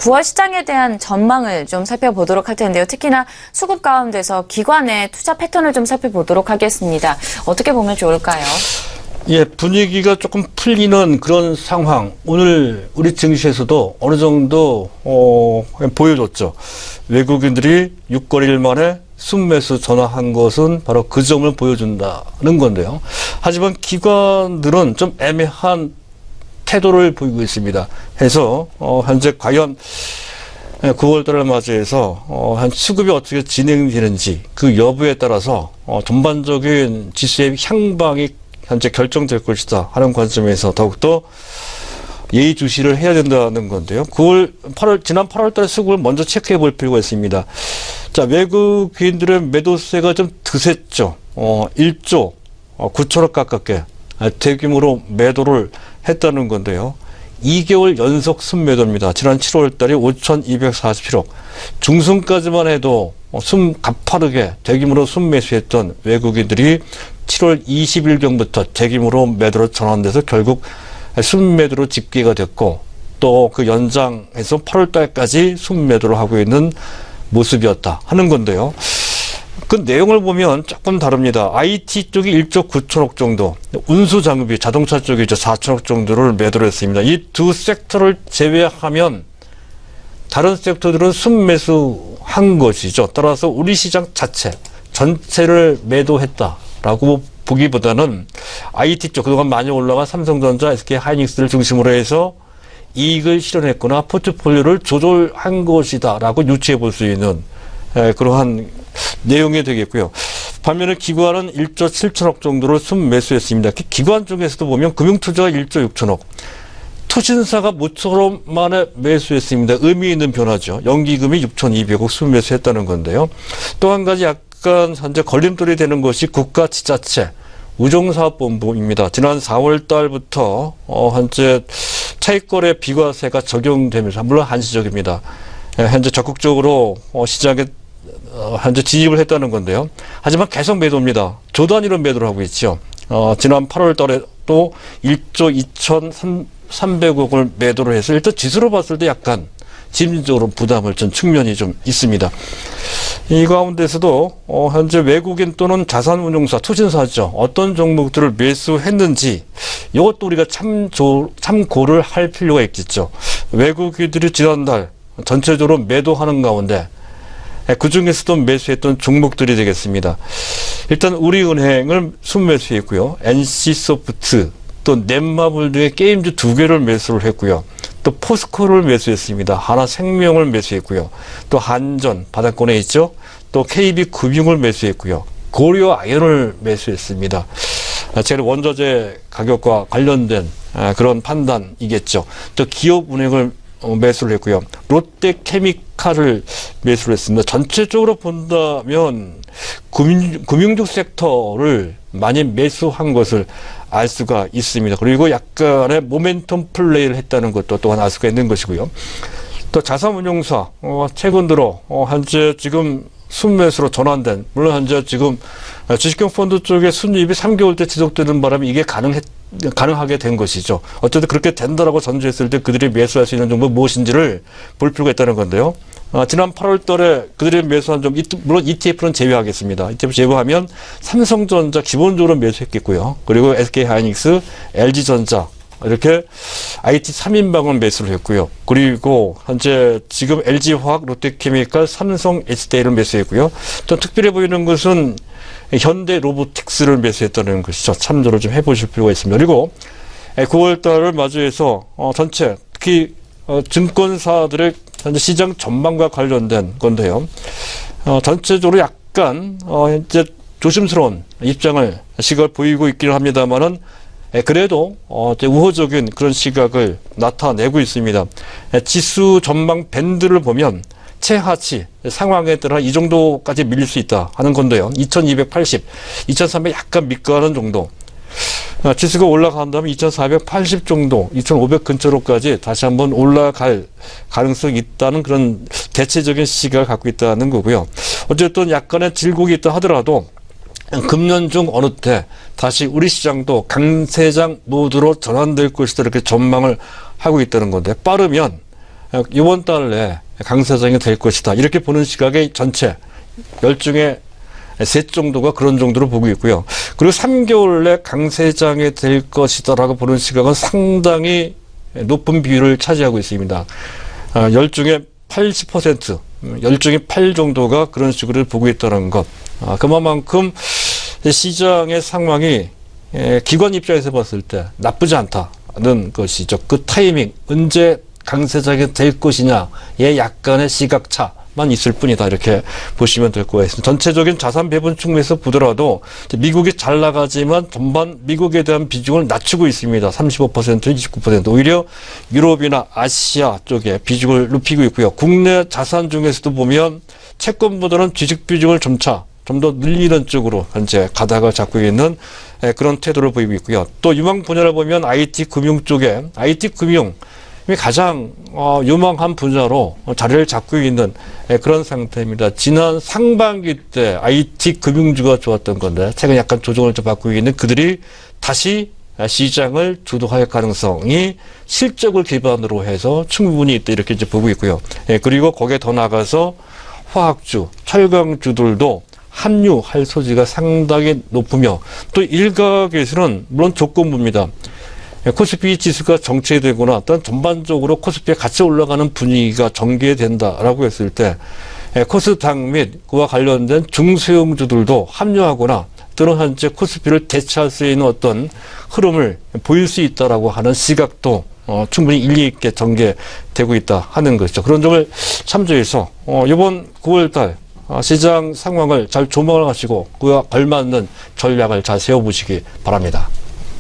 9월 시장에 대한 전망을 좀 살펴보도록 할 텐데요. 특히나 수급 가운데서 기관의 투자 패턴을 좀 살펴보도록 하겠습니다. 어떻게 보면 좋을까요? 예, 분위기가 조금 풀리는 그런 상황. 오늘 우리 증시에서도 어느 정도 보여줬죠. 외국인들이 6거래일 만에 순매수 전환한 것은 바로 그 점을 보여준다는 건데요. 하지만 기관들은 좀 애매한 태도를 보이고 있습니다. 해서 현재 과연 9월달을 맞이해서 한 수급이 어떻게 진행되는지 그 여부에 따라서 전반적인 지수의 향방이 현재 결정될 것이다 하는 관점에서 더욱더 예의주시를 해야 된다는 건데요. 지난 8월달 수급을 먼저 체크해 볼 필요가 있습니다. 자, 외국인들의 매도세가 좀 드셌죠. 1조 9천억 가깝게 대규모로 매도를 했다는 건데요. 2개월 연속 순매도입니다. 지난 7월달에 5,247억. 중순까지만 해도 가파르게 대규모로 순매수했던 외국인들이 7월 20일경부터 대규모로 매도로 전환돼서 결국 순매도로 집계가 됐고 또 그 연장해서 8월달까지 순매도를 하고 있는 모습이었다 하는 건데요. 그 내용을 보면 조금 다릅니다. IT 쪽이 1조 9천억 정도, 운수장비, 자동차 쪽이 4천억 정도를 매도를 했습니다. 이 두 섹터를 제외하면 다른 섹터들은 순매수한 것이죠. 따라서 우리 시장 자체, 전체를 매도했다라고 보기보다는 IT 쪽, 그동안 많이 올라간 삼성전자, SK하이닉스를 중심으로 해서 이익을 실현했거나 포트폴리오를 조절한 것이다라고 유추해 볼 수 있는 그러한 내용이 되겠고요. 반면에 기관은 1조 7천억 정도를 순매수했습니다. 기관 쪽에서도 보면 금융투자가 1조 6천억, 투신사가 모처럼 만에 매수했습니다. 의미 있는 변화죠. 연기금이 6,200억 순매수했다는 건데요. 또 한 가지 약간 현재 걸림돌이 되는 것이 국가지자체 우정사업본부입니다. 지난 4월 달부터 현재 차익거래 비과세가 적용되면서 물론 한시적입니다. 현재 적극적으로 시장에 현재 진입을 했다는 건데요. 하지만 계속 매도입니다. 조 단위로 매도를 하고 있죠. 지난 8월 달에 또 1조 2,300억을 매도를 해서 일단 지수로 봤을 때 약간 심리적으로 부담을 준 측면이 좀 있습니다. 이 가운데서도 현재 외국인 또는 자산운용사, 투신사죠. 어떤 종목들을 매수했는지 이것도 우리가 참고를 할 필요가 있겠죠. 외국인들이 지난달 전체적으로 매도하는 가운데 그 중에서도 매수했던 종목들이 되겠습니다. 일단 우리은행을 순매수했고요. NC소프트, 또 넷마블 등의 게임주 2개를 매수를 했고요. 또 포스코를 매수했습니다. 하나생명을 매수했고요. 또 한전, 바닥권에 있죠. 또 KB금융을 매수했고요. 고려아연을 매수했습니다. 제일 원자재 가격과 관련된 그런 판단이겠죠. 또 기업은행을 매수를 했고요. 롯데케미칼을 매수를 했습니다. 전체적으로 본다면 금융주 섹터를 많이 매수한 것을 알 수가 있습니다. 그리고 약간의 모멘텀 플레이를 했다는 것도 또한 알 수가 있는 것이고요. 또 자산운용사 최근 들어 현재 지금 순매수로 전환된, 물론 현재 지금 주식형 펀드 쪽에 순이익이 3개월째 지속되는 바람에 이게 가능하게 된 것이죠. 어쨌든 그렇게 된다라고 전제했을 때 그들이 매수할 수 있는 종목이 무엇인지를 볼 필요가 있다는 건데요. 지난 8월 달에 그들이 매수한 점, 물론 ETF는 제외하겠습니다. ETF 제외하면 삼성전자 기본적으로 매수했겠고요. 그리고 SK하이닉스, LG전자, 이렇게 IT 3인방을 매수를 했고요. 그리고 현재 지금 LG화학, 롯데케미칼, 삼성 SDI를 매수했고요. 또 특별해 보이는 것은 현대로보틱스를 매수했다는 것이죠. 참조를 좀 해보실 필요가 있습니다. 그리고 9월 달을 맞이해서 전체 특히 증권사들의 현재 시장 전망과 관련된 건데요. 전체적으로 약간 이제 조심스러운 시각을 보이고 있기는 합니다만은 그래도 우호적인 그런 시각을 나타내고 있습니다. 지수 전망 밴드를 보면 최하치 상황에 따라 이 정도까지 밀릴 수 있다 하는 건데요. 2280, 2300 약간 밑가는 정도. 지수가 올라간다면 2480 정도, 2500 근처로까지 다시 한번 올라갈 가능성이 있다는 그런 대체적인 시각을 갖고 있다는 거고요. 어쨌든 약간의 질곡이 있다 하더라도 금년 중 어느 때 다시 우리 시장도 강세장 모드로 전환될 것이다 이렇게 전망을 하고 있다는 건데, 빠르면 이번 달 내에 강세장이 될 것이다. 이렇게 보는 시각의 전체 10중에 셋 정도가 그런 정도로 보고 있고요. 그리고 3개월 내 강세장이 될 것이다라고 보는 시각은 상당히 높은 비율을 차지하고 있습니다. 10중에 80%, 10중에 8 정도가 그런 식으로 보고 있다는 것. 그만큼 시장의 상황이 기관 입장에서 봤을 때 나쁘지 않다는 것이죠. 그 타이밍, 언제 강세장이 될 것이냐의 약간의 시각차만 있을 뿐이다. 이렇게 보시면 될 것 같습니다. 전체적인 자산 배분 측면에서 보더라도 미국이 잘 나가지만 전반 미국에 대한 비중을 낮추고 있습니다. 35%, 29%. 오히려 유럽이나 아시아 쪽에 비중을 높이고 있고요. 국내 자산 중에서도 보면 채권보다는 주식 비중을 점차 좀 더 늘리는 쪽으로 현재 가닥을 잡고 있는 그런 태도를 보이고 있고요. 또 유망 분야를 보면 IT 금융 쪽에 IT 금융이 가장 유망한 분야로 자리를 잡고 있는 그런 상태입니다. 지난 상반기 때 IT 금융주가 좋았던 건데 최근 약간 조정을 좀 받고 있는 그들이 다시 시장을 주도할 가능성이 실적을 기반으로 해서 충분히 있다 이렇게 이제 보고 있고요. 그리고 거기에 더 나아가서 화학주, 철강주들도 합류할 소지가 상당히 높으며 또 일각에서는 물론 조건부입니다. 코스피 지수가 정체되거나 어떤 전반적으로 코스피에 같이 올라가는 분위기가 전개된다라고 했을 때 코스닥 및 그와 관련된 중소형주들도 합류하거나 또는 현재 코스피를 대체할 수 있는 어떤 흐름을 보일 수 있다라고 하는 시각도 충분히 일리 있게 전개되고 있다 하는 것이죠. 그런 점을 참조해서 이번 9월달 시장 상황을 잘 조망하시고 그와 걸맞는 전략을 잘 세워보시기 바랍니다.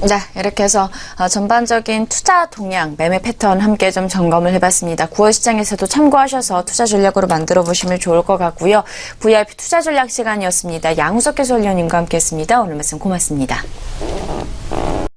네, 이렇게 해서 전반적인 투자 동향, 매매 패턴 함께 좀 점검을 해봤습니다. 9월 시장에서도 참고하셔서 투자 전략으로 만들어 보시면 좋을 것 같고요. VIP 투자 전략 시간이었습니다. 양우석 해설위원님과 함께했습니다. 오늘 말씀 고맙습니다.